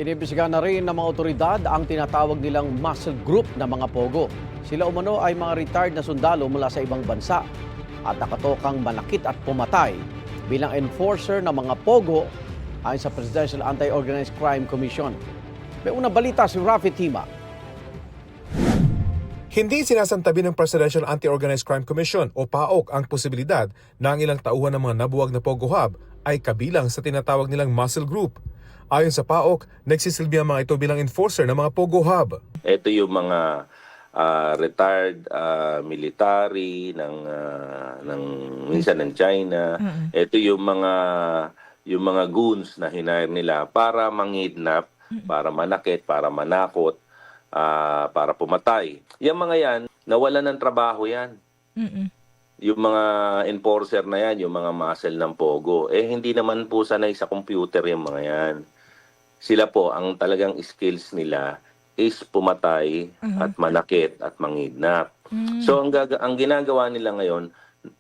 Iniimbestigahan na rin ng mga otoridad ang tinatawag nilang muscle group na mga pogo. Sila umano ay mga retired na sundalo mula sa ibang bansa at nakatokang manakit at pumatay bilang enforcer ng mga pogo ayon sa Presidential Anti-Organized Crime Commission. May unang balita si Rafi Tima. Hindi sinasantabi ng Presidential Anti-Organized Crime Commission o PAOK ang posibilidad na ang ilang tauhan ng mga nabuwag na Pogo Hub ay kabilang sa tinatawag nilang muscle group. Ayon sa PAOK, nagsisilbi ang mga ito bilang enforcer ng mga Pogo Hub. Ito yung mga retired military ng minsan ng China. Ito yung mga goons na hinire nila para mangidnap, para manakit, para manakot, para pumatay. Yung mga yan, nawalan ng trabaho yan. Yung mga enforcer na yan, yung mga muscle ng Pogo, hindi naman po sanay sa computer yung mga yan. Sila po, ang talagang skills nila is pumatay at manakit at mangidnap. So ang ginagawa nila ngayon,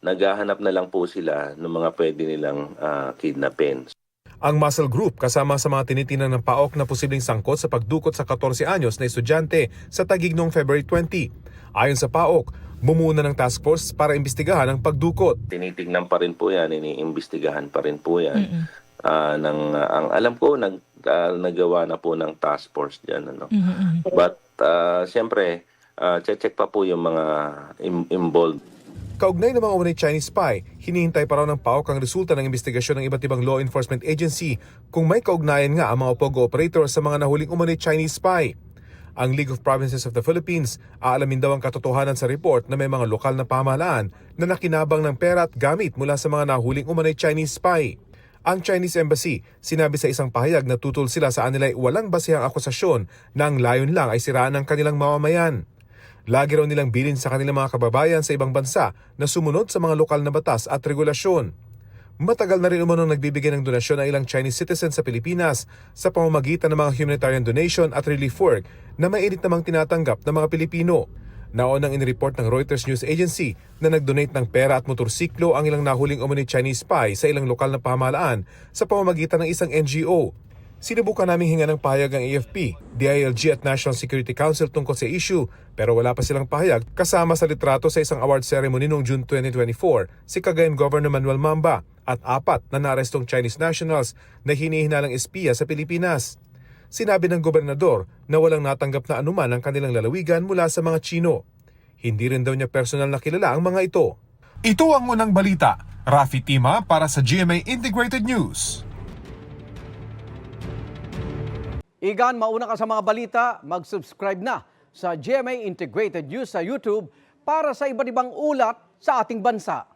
naghahanap na lang po sila ng mga pwede nilang kidnapin. Ang muscle group kasama sa mga tinitingnan ng PAOK na posibleng sangkot sa pagdukot sa 14 anyos na estudyante sa Taguig noong February 20. Ayon sa PAOK, bumuna ng task force para imbestigahan ang pagdukot. Tinitingnan pa rin po yan, iniimbestigahan pa rin po yan. Ang alam ko, nagawa na po ng task force dyan. Ano? But siyempre, check pa po yung mga involved. Kaugnay ng mga umunay Chinese spy, hinihintay pa raw ng PAOK ang resulta ng investigasyon ng iba't ibang law enforcement agency kung may kaugnayan nga ang mga Pogo operator sa mga nahuling umunay Chinese spy. Ang League of Provinces of the Philippines, aalamin daw ang katotohanan sa report na may mga lokal na pamahalaan na nakinabang ng pera at gamit mula sa mga nahuling umunay Chinese spy. Ang Chinese Embassy, sinabi sa isang pahayag na tutol sila sa anila'y walang basihang akusasyon na ang layon lang ay siraan ng kanilang mamamayan. Lagi raw nilang bilin sa kanilang mga kababayan sa ibang bansa na sumunod sa mga lokal na batas at regulasyon. Matagal na rin umunong nagbibigay ng donasyon ang ilang Chinese citizens sa Pilipinas sa pamamagitan ng mga humanitarian donation at relief work na mainit namang tinatanggap ng mga Pilipino. Naunang inireport ng Reuters News Agency na nag-donate ng pera at motorsiklo ang ilang nahuling umunay Chinese spy sa ilang lokal na pamahalaan sa pamamagitan ng isang NGO. Sinubukan naming hinga ng pahayag ang AFP, DILG at National Security Council tungkol sa issue pero wala pa silang pahayag kasama sa litrato sa isang award ceremony noong June 2024 si Cagayan Governor Manuel Mamba at 4 na naarestong Chinese nationals na hinihinalang espiya sa Pilipinas. Sinabi ng gobernador na walang natanggap na anuman ang kanilang lalawigan mula sa mga Chino. Hindi rin daw niya personal na kilala ang mga ito. Ito ang unang balita. Rafi Tima para sa GMA Integrated News. Igan, mauna ka sa mga balita, mag-subscribe na sa GMA Integrated News sa YouTube para sa iba't ibang ulat sa ating bansa.